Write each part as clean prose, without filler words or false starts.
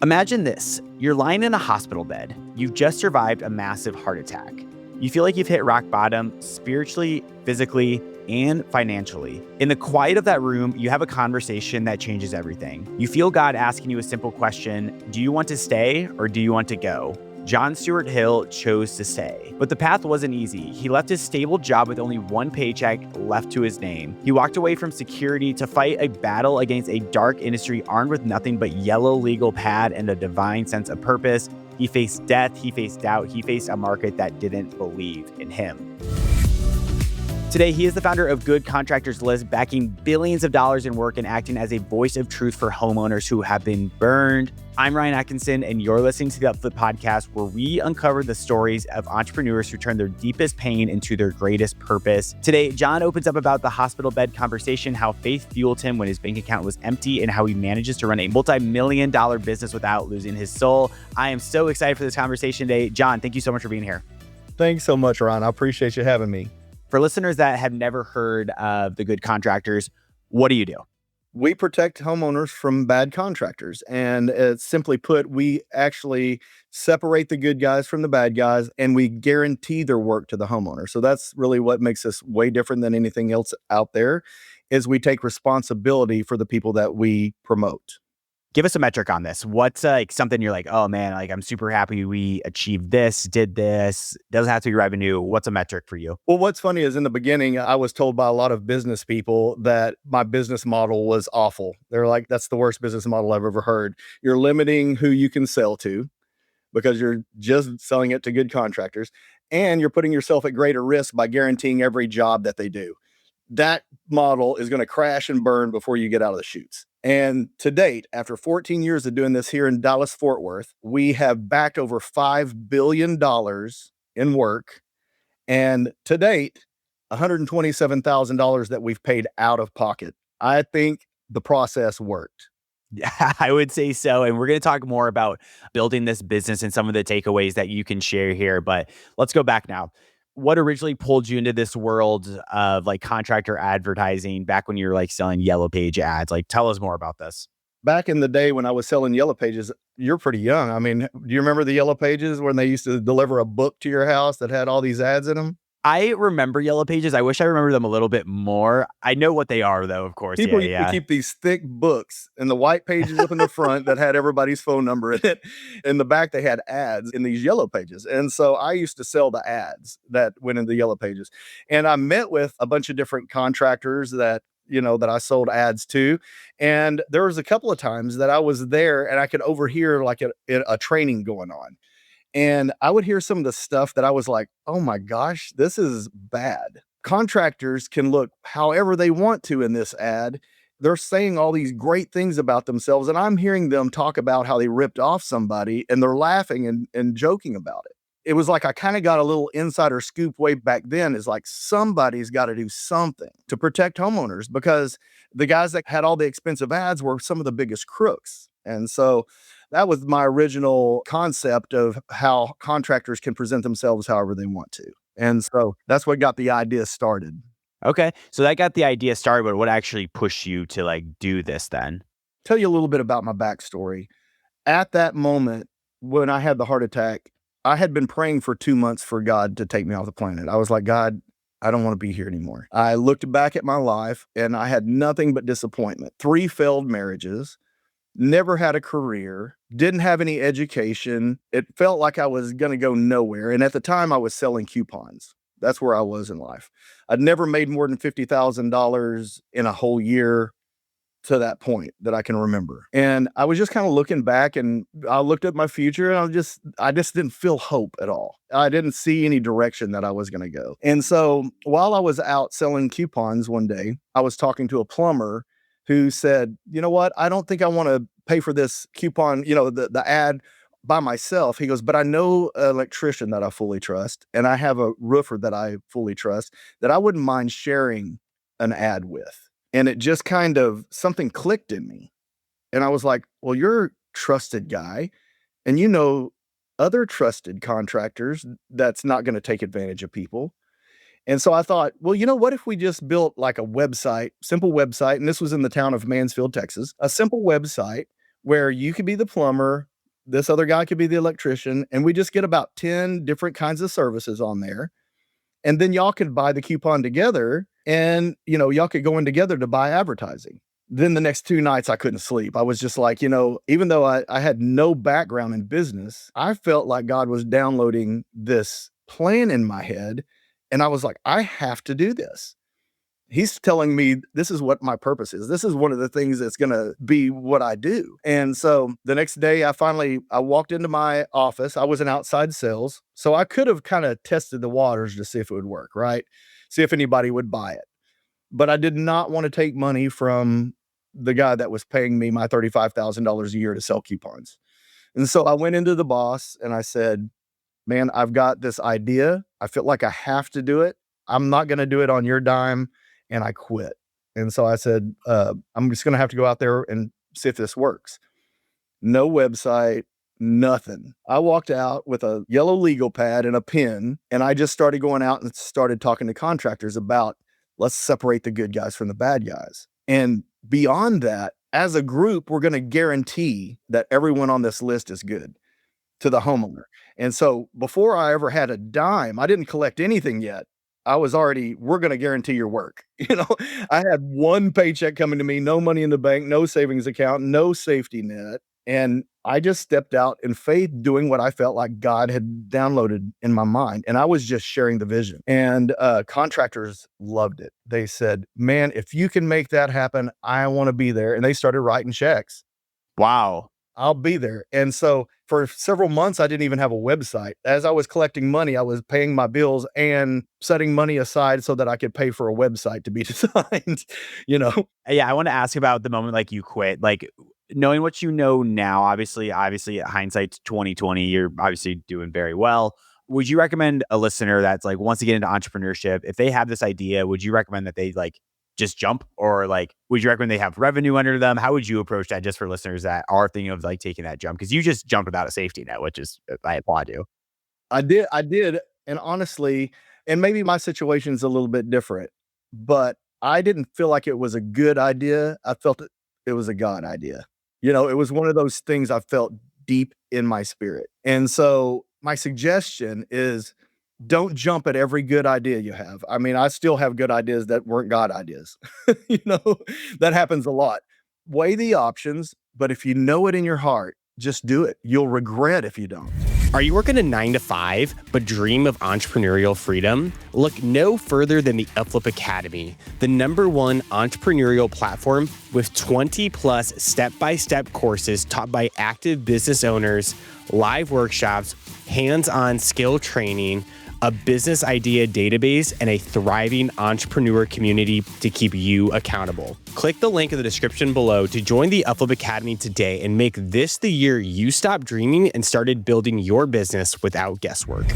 Imagine this. You're lying in a hospital bed. You've just survived a massive heart attack. You feel like you've hit rock bottom spiritually, physically, and financially. In the quiet of that room, you have a conversation that changes everything. You feel God asking you a simple question: do you want to stay or do you want to go? John Stuart Hill chose to stay. But the path wasn't easy. He left his stable job with only one paycheck left to his name. He walked away from security to fight a battle against a dark industry armed with nothing but yellow legal pad and a divine sense of purpose. He faced death, he faced doubt, he faced a market that didn't believe in him. Today, he is the founder of Good Contractors List, backing billions of dollars in work and acting as a voice of truth for homeowners who have been burned. I'm Ryan Atkinson, and you're listening to the Upflip podcast, where we uncover the stories of entrepreneurs who turn their deepest pain into their greatest purpose. Today, John opens up about the hospital bed conversation, how faith fueled him when his bank account was empty, and how he manages to run a multi-million-dollar business without losing his soul. I am so excited for this conversation today. John, thank you so much for being here. Thanks so much, Ryan. I appreciate you having me. For listeners that have never heard of the Good Contractors, what do you do? We protect homeowners from bad contractors. And simply put, we actually separate the good guys from the bad guys, and we guarantee their work to the homeowner. So that's really what makes us way different than anything else out there, is we take responsibility for the people that we promote. Give us a metric on this. What's something you're like, oh man, I'm super happy we achieved this, did this. Doesn't have to be revenue. What's a metric for you? Well, what's funny is in the beginning, I was told by a lot of business people that my business model was awful. They're like, that's the worst business model I've ever heard. You're limiting who you can sell to because you're just selling it to good contractors, and you're putting yourself at greater risk by guaranteeing every job that they do. That model is going to crash and burn before you get out of the chutes. And to date, after 14 years of doing this here in Dallas, Fort Worth, we have backed over $5 billion in work. And to date, $127,000 that we've paid out of pocket. I think the process worked. Yeah, I would say so. And we're going to talk more about building this business and some of the takeaways that you can share here. But let's go back now. What originally pulled you into this world of contractor advertising back when you were selling yellow page ads? Tell us more about this. Back in the day when I was selling yellow pages, you're pretty young. I mean, do you remember the yellow pages when they used to deliver a book to your house that had all these ads in them? I remember yellow pages. I wish I remember them a little bit more. I know what they are, though, of course. People used to keep these thick books, and the white pages up in the front that had everybody's phone number in it. In the back, they had ads in these yellow pages. And so I used to sell the ads that went in the yellow pages. And I met with a bunch of different contractors that I sold ads to. And there was a couple of times that I was there and I could overhear a training going on. And I would hear some of the stuff that I was like, oh my gosh, this is bad. Contractors can look however they want to in this ad. They're saying all these great things about themselves, and I'm hearing them talk about how they ripped off somebody, and they're laughing and joking about it. It was like I kind of got a little insider scoop way back then, is like somebody's got to do something to protect homeowners, because the guys that had all the expensive ads were some of the biggest crooks. And so that was my original concept of how contractors can present themselves however they want to. And so that's what got the idea started. Okay. So that got the idea started, but what actually pushed you to do this then? Tell you a little bit about my backstory. At that moment, when I had the heart attack, I had been praying for 2 months for God to take me off the planet. I was like, God, I don't want to be here anymore. I looked back at my life and I had nothing but disappointment. 3 failed marriages. Never had a career, didn't have any education. It felt like I was going to go nowhere. And at the time, I was selling coupons. That's where I was in life. I'd never made more than $50,000 in a whole year to that point that I can remember. And I was just kind of looking back, and I looked at my future, and I just didn't feel hope at all. I didn't see any direction that I was going to go. And so while I was out selling coupons one day, I was talking to a plumber who said, you know what, I don't think I want to pay for this coupon, the ad by myself. He goes, but I know an electrician that I fully trust, and I have a roofer that I fully trust that I wouldn't mind sharing an ad with. And it just kind of, something clicked in me. And I was like, well, you're a trusted guy, and other trusted contractors that's not going to take advantage of people. And so I thought, well, what if we just built like a website, simple website, and this was in the town of Mansfield, Texas, a simple website where you could be the plumber, this other guy could be the electrician, and we just get about 10 different kinds of services on there. And then y'all could buy the coupon together and, y'all could go in together to buy advertising. Then the next 2 nights I couldn't sleep. I was just like, even though I had no background in business, I felt like God was downloading this plan in my head. And I was like, I have to do this. He's telling me this is what my purpose is. This is one of the things that's going to be what I do. And so the next day I walked into my office. I was in outside sales. So I could have kind of tested the waters to see if it would work, right? See if anybody would buy it. But I did not want to take money from the guy that was paying me my $35,000 a year to sell coupons. And so I went into the boss and I said, man, I've got this idea. I feel like I have to do it. I'm not going to do it on your dime. And I quit. And so I said, I'm just going to have to go out there and see if this works. No website, nothing. I walked out with a yellow legal pad and a pen, and I just started going out and started talking to contractors about, let's separate the good guys from the bad guys. And beyond that, as a group, we're going to guarantee that everyone on this list is good to the homeowner. And so before I ever had a dime, I didn't collect anything yet. I was already, we're going to guarantee your work. I had one paycheck coming to me, no money in the bank, no savings account, no safety net. And I just stepped out in faith doing what I felt like God had downloaded in my mind. And I was just sharing the vision. And contractors loved it. They said, man, if you can make that happen, I want to be there. And they started writing checks. Wow. I'll be there. And so for several months, I didn't even have a website. As I was collecting money, I was paying my bills and setting money aside so that I could pay for a website to be designed, Yeah, I want to ask about the moment like you quit, like knowing what you know now, obviously hindsight's 2020, you're obviously doing very well. Would you recommend a listener that's like wants to get into entrepreneurship, if they have this idea, would you recommend that they like just jump, or like would you recommend they have revenue under them? How would you approach that, just for listeners that are thinking of like taking that jump? Because you just jumped without a safety net, which is, I applaud you. I did. And honestly, and maybe my situation's a little bit different, but I didn't feel like it was a good idea. I felt it was a God idea. It was one of those things I felt deep in my spirit. And so my suggestion is, don't jump at every good idea you have. I mean, I still have good ideas that weren't God ideas. you know, that happens a lot. Weigh the options, but if you know it in your heart, just do it. You'll regret if you don't. Are you working a 9-to-5 but dream of entrepreneurial freedom? Look no further than the Upflip Academy, the #1 entrepreneurial platform with 20 plus step-by-step courses taught by active business owners, live workshops, hands-on skill training, a business idea database, and a thriving entrepreneur community to keep you accountable. Click the link in the description below to join the Upflip Academy today and make this the year you stopped dreaming and started building your business without guesswork.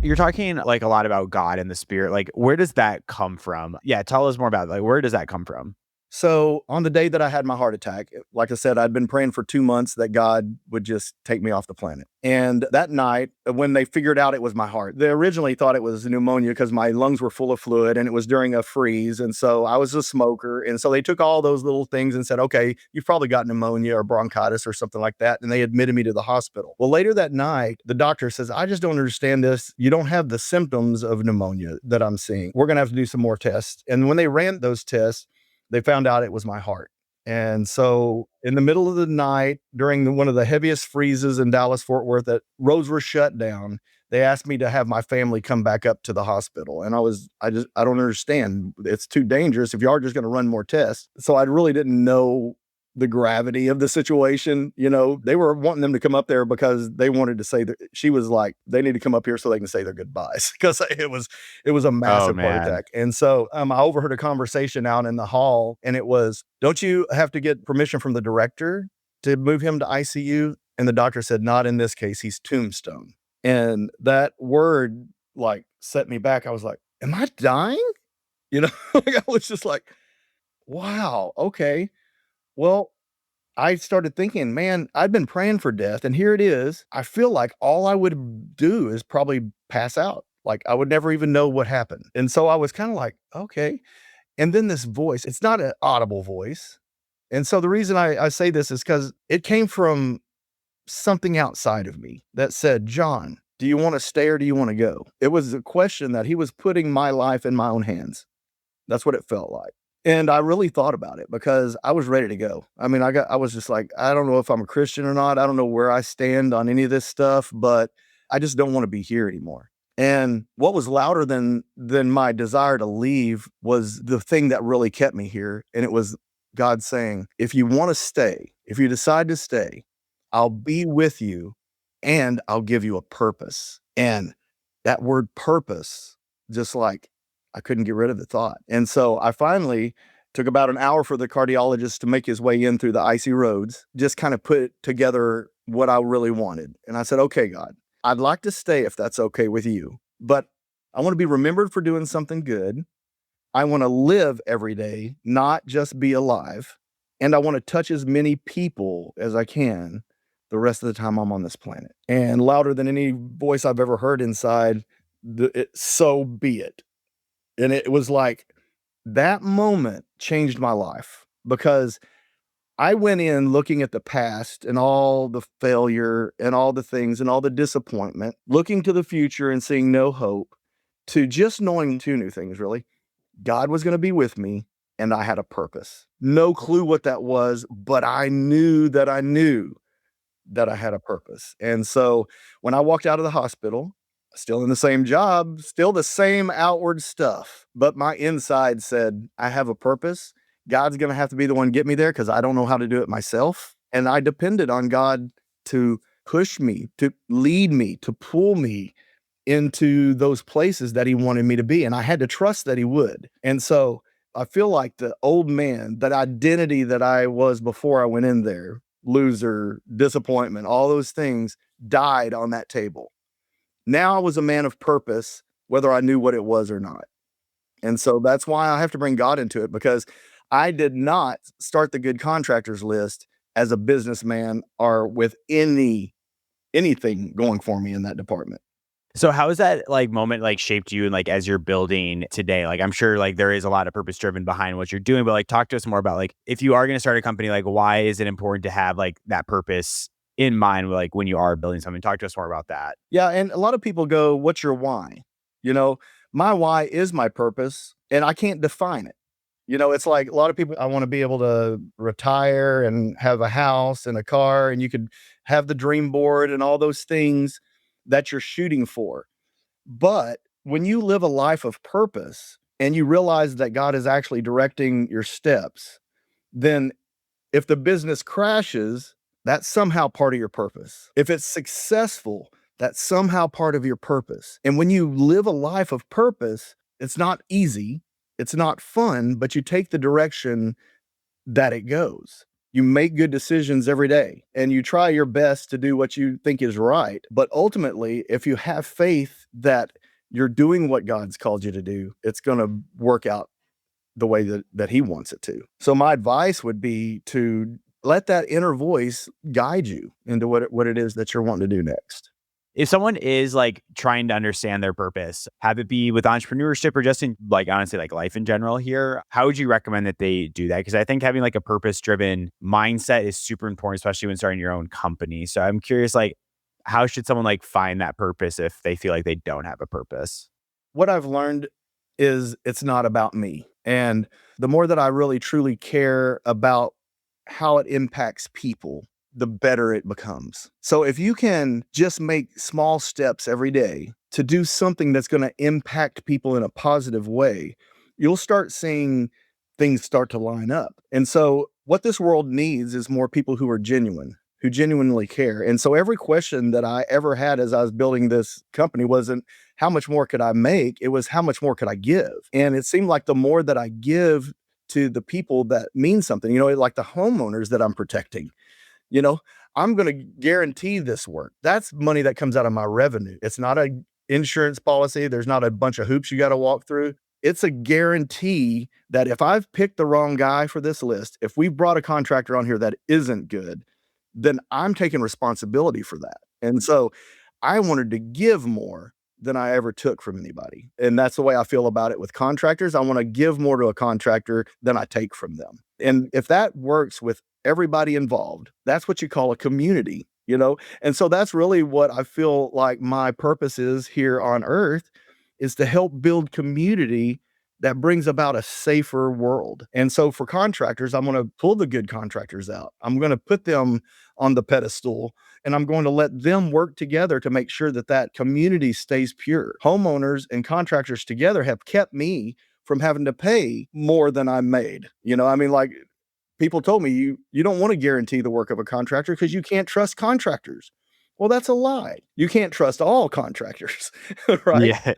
You're talking like a lot about God and the spirit. Like, where does that come from? Yeah, tell us more about it. Like, where does that come from? So on the day that I had my heart attack, like I said, I'd been praying for 2 months that God would just take me off the planet. And that night, when they figured out it was my heart, they originally thought it was pneumonia because my lungs were full of fluid and it was during a freeze. And so I was a smoker. And so they took all those little things and said, okay, you've probably got pneumonia or bronchitis or something like that. And they admitted me to the hospital. Well, later that night, the doctor says, I just don't understand this. You don't have the symptoms of pneumonia that I'm seeing. We're going to have to do some more tests. And when they ran those tests, they found out it was my heart. And so in the middle of the night, during one of the heaviest freezes in Dallas, Fort Worth, that roads were shut down, they asked me to have my family come back up to the hospital. And I don't understand. It's too dangerous if you are just going to run more tests. So I really didn't know the gravity of the situation. They were wanting them to come up there because they wanted to say that she was like, they need to come up here so they can say their goodbyes, because it was a massive heart attack. And so I overheard a conversation out in the hall, and it was, don't you have to get permission from the director to move him to ICU? And the doctor said, not in this case, he's tombstone. And that word like set me back. I was like, am I dying? Like, I was just like, wow, okay. Well, I started thinking, man, I'd been praying for death, and here it is. I feel like all I would do is probably pass out. Like, I would never even know what happened. And so I was kind of like, okay. And then this voice, it's not an audible voice. And so the reason I say this is because it came from something outside of me that said, John, do you want to stay or do you want to go? It was a question that he was putting my life in my own hands. That's what it felt like. And I really thought about it because I was ready to go. I mean, I was just like, I don't know if I'm a Christian or not. I don't know where I stand on any of this stuff, but I just don't want to be here anymore. And what was louder than my desire to leave was the thing that really kept me here. And it was God saying, if you want to stay, if you decide to stay, I'll be with you and I'll give you a purpose. And that word purpose, just like I couldn't get rid of the thought. And so I finally took about an hour for the cardiologist to make his way in through the icy roads, just kind of put together what I really wanted. And I said, okay, God, I'd like to stay if that's okay with you, but I want to be remembered for doing something good. I want to live every day, not just be alive. And I want to touch as many people as I can the rest of the time I'm on this planet. And louder than any voice I've ever heard inside, so be it. And it was like that moment changed my life because I went in looking at the past and all the failure and all the things and all the disappointment, looking to the future and seeing no hope, to just knowing two new things, really. God was going to be with me and I had a purpose. No clue what that was, but I knew that I had a purpose. And so when I walked out of the hospital, still in the same job, still the same outward stuff, but my inside said, I have a purpose. God's going to have to be the one to get me there because I don't know how to do it myself. And I depended on God to push me, to lead me, to pull me into those places that he wanted me to be. And I had to trust that he would. And so I feel like the old man, that identity that I was before I went in there, loser, disappointment, all those things died on that table. Now I was a man of purpose, whether I knew what it was or not. And so that's why I have to bring God into it, because I did not start the Good Contractors List as a businessman or with anything going for me in that department. So how has that like moment like shaped you and like as you're building today? Like I'm sure like there is a lot of purpose driven behind what you're doing, but like talk to us more about like if you are going to start a company, like why is it important to have like that purpose in mind, like when you are building something? Talk to us more about that. Yeah, and a lot of people go, what's your why? You know, my why is my purpose and I can't define it. You know, it's like a lot of people, I want to be able to retire and have a house and a car, and you could have the dream board and all those things that you're shooting for. But when you live a life of purpose and you realize that God is actually directing your steps, then if the business crashes, that's somehow part of your purpose. If it's successful, that's somehow part of your purpose. And when you live a life of purpose, it's not easy, it's not fun, but you take the direction that it goes. You make good decisions every day and you try your best to do what you think is right. But ultimately, if you have faith that you're doing what God's called you to do, it's going to work out the way that he wants it to. So my advice would be to let that inner voice guide you into what it is that you're wanting to do next. If someone is like trying to understand their purpose, have it be with entrepreneurship or just in like honestly like life in general here, how would you recommend that they do that? Because I think having like a purpose driven mindset is super important, especially when starting your own company. So I'm curious, like how should someone like find that purpose if they feel like they don't have a purpose? What I've learned is it's not about me. And the more that I really truly care about how it impacts people, the better it becomes. So if you can just make small steps every day to do something that's going to impact people in a positive way, you'll start seeing things start to line up. And so what this world needs is more people who are genuine, who genuinely care. And so every question that I ever had as I was building this company wasn't how much more could I make? It was how much more could I give? And it seemed like the more that I give to the people that mean something, like the homeowners that I'm protecting, I'm going to guarantee this work. That's money that comes out of my revenue. It's not an insurance policy. There's not a bunch of hoops you got to walk through. It's a guarantee that if I've picked the wrong guy for this list, if we've brought a contractor on here that isn't good, then I'm taking responsibility for that. And so I wanted to give more than I ever took from anybody. And that's the way I feel about it with contractors. I want to give more to a contractor than I take from them. And if that works with everybody involved, that's what you call a community, you know? And so that's really what I feel like my purpose is here on earth, is to help build community that brings about a safer world. And so for contractors, I'm going to pull the good contractors out. I'm going to put them on the pedestal, and I'm going to let them work together to make sure that that community stays pure. Homeowners and contractors together have kept me from having to pay more than I made. You know, I mean, like, people told me, you don't want to guarantee the work of a contractor because you can't trust contractors. Well, that's a lie. You can't trust all contractors, right? Yeah.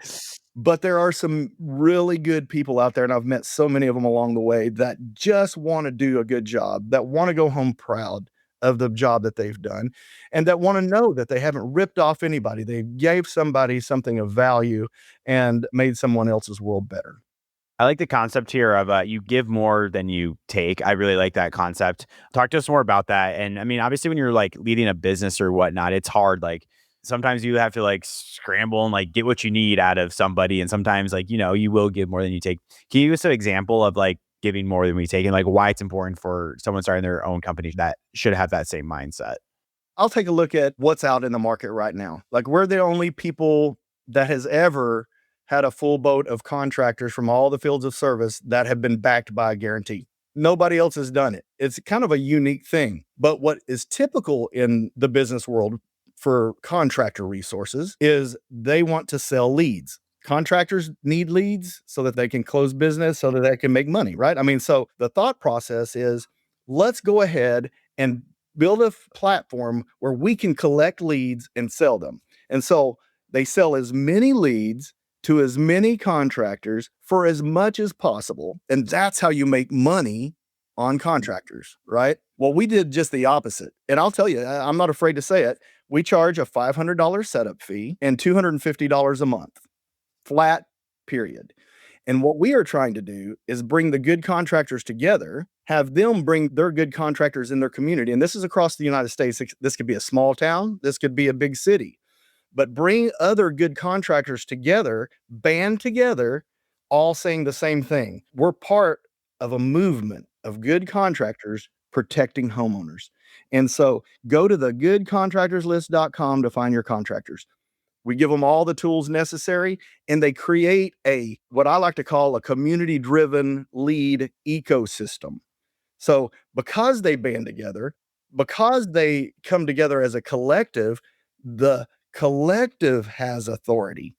But there are some really good people out there, and I've met so many of them along the way that just want to do a good job, that want to go home proud of the job that they've done, and that want to know that they haven't ripped off anybody. They gave somebody something of value and made someone else's world better. I like the concept here of you give more than you take. I really like that concept. Talk to us more about that. And I mean, obviously, when you're like leading a business or whatnot, it's hard. Like sometimes you have to like scramble and like get what you need out of somebody. And sometimes, like, you know, you will give more than you take. Can you give us an example of like giving more than we take and like why it's important for someone starting their own company that should have that same mindset? I'll take a look at what's out in the market right now. Like, we're the only people that has ever had a full boat of contractors from all the fields of service that have been backed by a guarantee. Nobody else has done it. It's kind of a unique thing. But what is typical in the business world for contractor resources is they want to sell leads. Contractors need leads so that they can close business, so that they can make money, right? I mean, so the thought process is, let's go ahead and build a platform where we can collect leads and sell them. And so they sell as many leads to as many contractors for as much as possible. And that's how you make money on contractors, right? Well, we did just the opposite. And I'll tell you, I'm not afraid to say it. We charge a $500 setup fee and $250 a month, flat, period. And what we are trying to do is bring the good contractors together, have them bring their good contractors in their community. And this is across the United States. This could be a small town. This could be a big city. But bring other good contractors together, band together, all saying the same thing. We're part of a movement of good contractors protecting homeowners. And so go to the goodcontractorslist.com to find your contractors. We give them all the tools necessary, and they create what I like to call a community-driven lead ecosystem. So because they band together, because they come together as a collective, the collective has authority.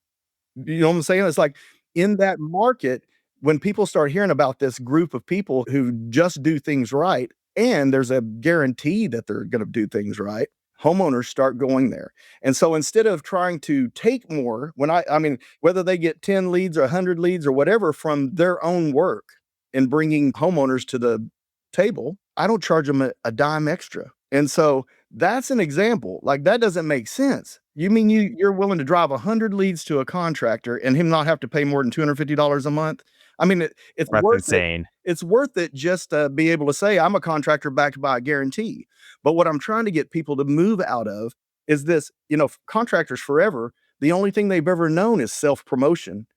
You know what I'm saying? It's like, in that market, when people start hearing about this group of people who just do things right, and there's a guarantee that they're going to do things right, homeowners start going there. And so instead of trying to take more, I mean, whether they get 10 leads or 100 leads or whatever from their own work and bringing homeowners to the table, I don't charge them a dime extra. And so that's an example. Like, that doesn't make sense. You mean you're willing to drive 100 leads to a contractor and him not have to pay more than $250 a month? I mean, it's That's worth insane. it. It's worth it just to be able to say, I'm a contractor backed by a guarantee. But what I'm trying to get people to move out of is this, you know, contractors forever, the only thing they've ever known is self-promotion.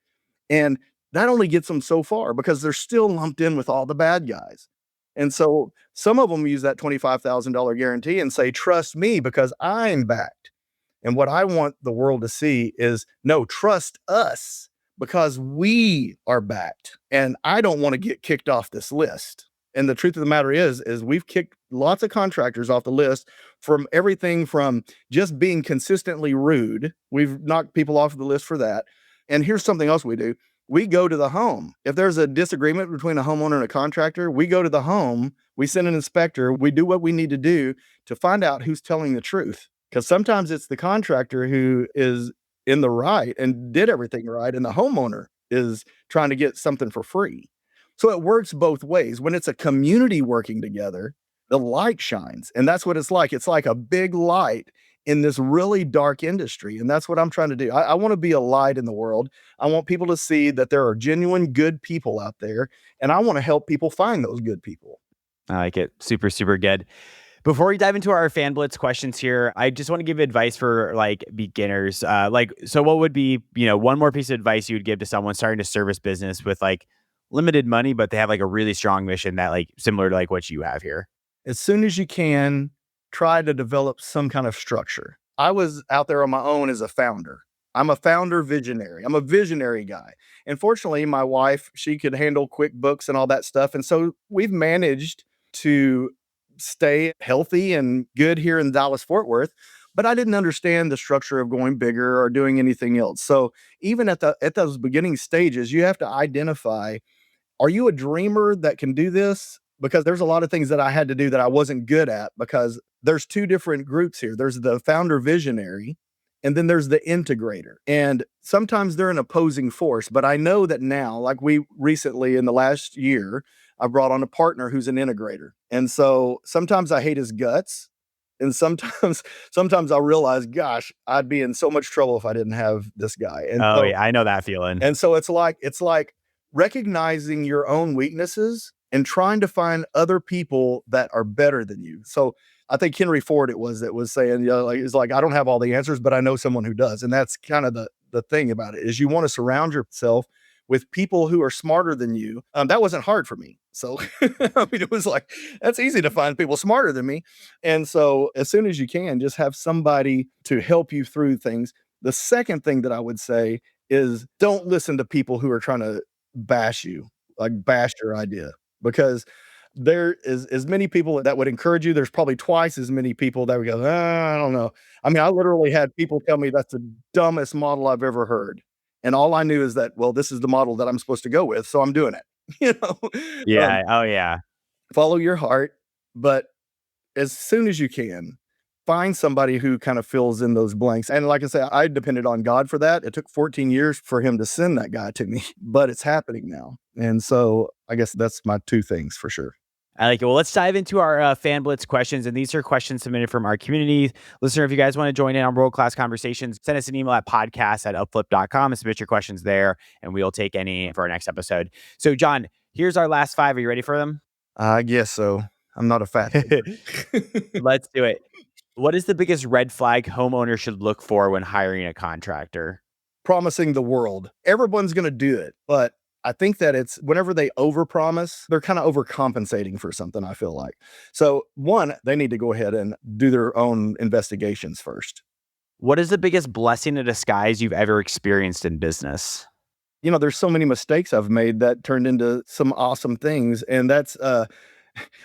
And that only gets them so far because they're still lumped in with all the bad guys. And so some of them use that $25,000 guarantee and say, trust me because I'm backed. And what I want the world to see is, no, trust us because we are backed. And I don't want to get kicked off this list. And the truth of the matter is we've kicked lots of contractors off the list from everything from just being consistently rude. We've knocked people off the list for that. And here's something else we do. We go to the home. If there's a disagreement between a homeowner and a contractor, we go to the home, we send an inspector, we do what we need to do to find out who's telling the truth. Because sometimes it's the contractor who is in the right and did everything right, and the homeowner is trying to get something for free. So it works both ways. When it's a community working together, the light shines. And that's what it's like. It's like a big light in this really dark industry. And that's what I'm trying to do. I want to be a light in the world. I want people to see that there are genuine good people out there. And I want to help people find those good people. I like it. Super, super good. Before we dive into our fan blitz questions here, I just want to give advice for like beginners. So what would be, one more piece of advice you would give to someone starting to service business with like limited money, but they have like a really strong mission that like similar to like what you have here? As soon as you can, try to develop some kind of structure. I was out there on my own as a founder. I'm a founder visionary. I'm a visionary guy. And fortunately, my wife, she could handle QuickBooks and all that stuff. And so we've managed to stay healthy and good here in Dallas, Fort Worth. But I didn't understand the structure of going bigger or doing anything else. So even at those beginning stages, you have to identify, are you a dreamer that can do this? Because there's a lot of things that I had to do that I wasn't good at, because there's two different groups here. There's the founder visionary, and then there's the integrator. And sometimes they're an opposing force. But I know that now, like we recently in the last year, I brought on a partner who's an integrator. And so sometimes I hate his guts. And sometimes I realize, gosh, I'd be in so much trouble if I didn't have this guy. And Oh yeah, I know that feeling. and so it's like recognizing your own weaknesses and trying to find other people that are better than you. So I think Henry Ford that was saying, it's like, I don't have all the answers, but I know someone who does. And that's kind of the thing about it, is you want to surround yourself with people who are smarter than you. That wasn't hard for me. So, I mean, it was like, that's easy to find people smarter than me. And so as soon as you can, just have somebody to help you through things. The second thing that I would say is, don't listen to people who are trying to bash you, like bash your idea, because there is as many people that would encourage you. There's probably twice as many people that would go, I don't know. I mean, I literally had people tell me that's the dumbest model I've ever heard. And all I knew is that, well, this is the model that I'm supposed to go with. So I'm doing it, you know, Yeah. Oh yeah. follow your heart. But as soon as you can, find somebody who kind of fills in those blanks. And like I said, I depended on God for that. It took 14 years for him to send that guy to me, but it's happening now. And so I guess that's my two things for sure. I like it. Well, let's dive into our fan blitz questions. And these are questions submitted from our community. Listener, if you guys want to join in on world-class conversations, send us an email at podcast@upflip.com and submit your questions there. And we'll take any for our next episode. So John, here's our last 5. Are you ready for them? I guess so. I'm not a fat thinker. Let's do it. What is the biggest red flag homeowners should look for when hiring a contractor? Promising the world. Everyone's going to do it, but I think that it's whenever they overpromise, they're kind of overcompensating for something, I feel like. So one, they need to go ahead and do their own investigations first. What is the biggest blessing in disguise you've ever experienced in business? There's so many mistakes I've made that turned into some awesome things. And that's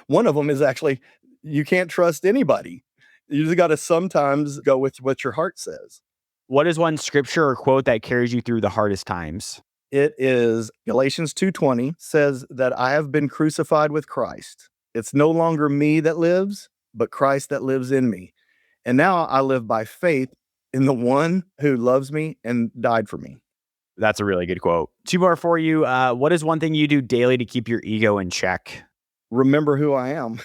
one of them is actually, you can't trust anybody. You just got to sometimes go with what your heart says. What is one scripture or quote that carries you through the hardest times? It is Galatians 2:20 says that I have been crucified with Christ. It's no longer me that lives, but Christ that lives in me. And now I live by faith in the one who loves me and died for me. That's a really good quote. 2 more for you. What is one thing you do daily to keep your ego in check? Remember who I am.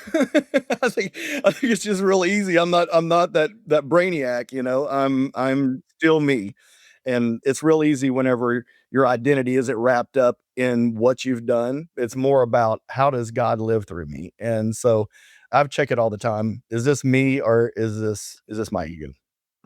I think it's just real easy. I'm not that brainiac, I'm still me. And it's real easy whenever your identity isn't wrapped up in what you've done. It's more about, how does God live through me? And so I've checked it all the time. Is this me, or is this my ego?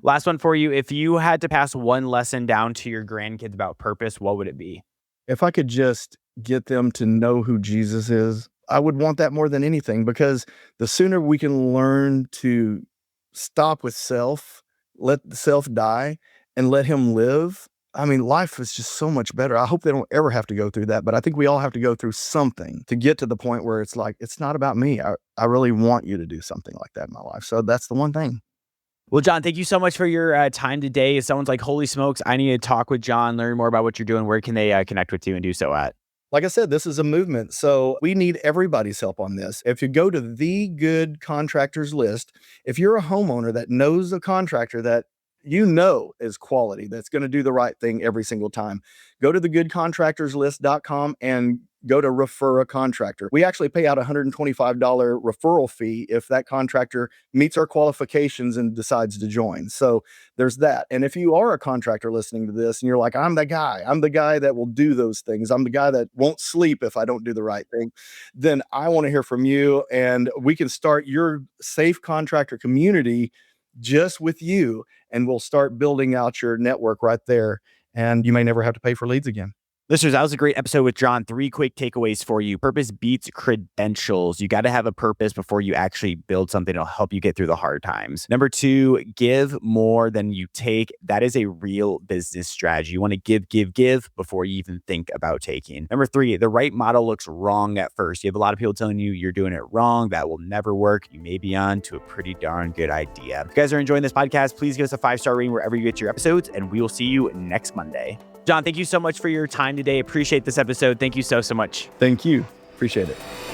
Last one for you. If you had to pass one lesson down to your grandkids about purpose, what would it be? If I could just get them to know who Jesus is, I would want that more than anything, because the sooner we can learn to stop with self, let self die, and let him live, I mean, life is just so much better. I hope they don't ever have to go through that, but I think we all have to go through something to get to the point where it's like, it's not about me. I really want you to do something like that in my life. So that's the one thing. Well, John, thank you so much for your time today. If someone's like, holy smokes, I need to talk with John, learn more about what you're doing, where can they connect with you and do so at? Like I said, this is a movement, so we need everybody's help on this. If you go to the Good Contractors List, if you're a homeowner that knows a contractor that is quality, that's going to do the right thing every single time, go to thegoodcontractorslist.com and go to refer a contractor. We actually pay out $125 referral fee if that contractor meets our qualifications and decides to join. So there's that. And if you are a contractor listening to this and you're like, I'm the guy that will do those things, I'm the guy that won't sleep if I don't do the right thing, then I want to hear from you, and we can start your safe contractor community just with you, and we'll start building out your network right there, and you may never have to pay for leads again. Listeners, that was a great episode with John. 3 quick takeaways for you. Purpose beats credentials. You got to have a purpose before you actually build something that'll help you get through the hard times. Number 2, give more than you take. That is a real business strategy. You want to give before you even think about taking. Number 3, the right model looks wrong at first. You have a lot of people telling you you're doing it wrong. That will never work. You may be on to a pretty darn good idea. If you guys are enjoying this podcast, please give us a 5-star rating wherever you get your episodes, and we will see you next Monday. John, thank you so much for your time today. Appreciate this episode. Thank you so much. Thank you. Appreciate it.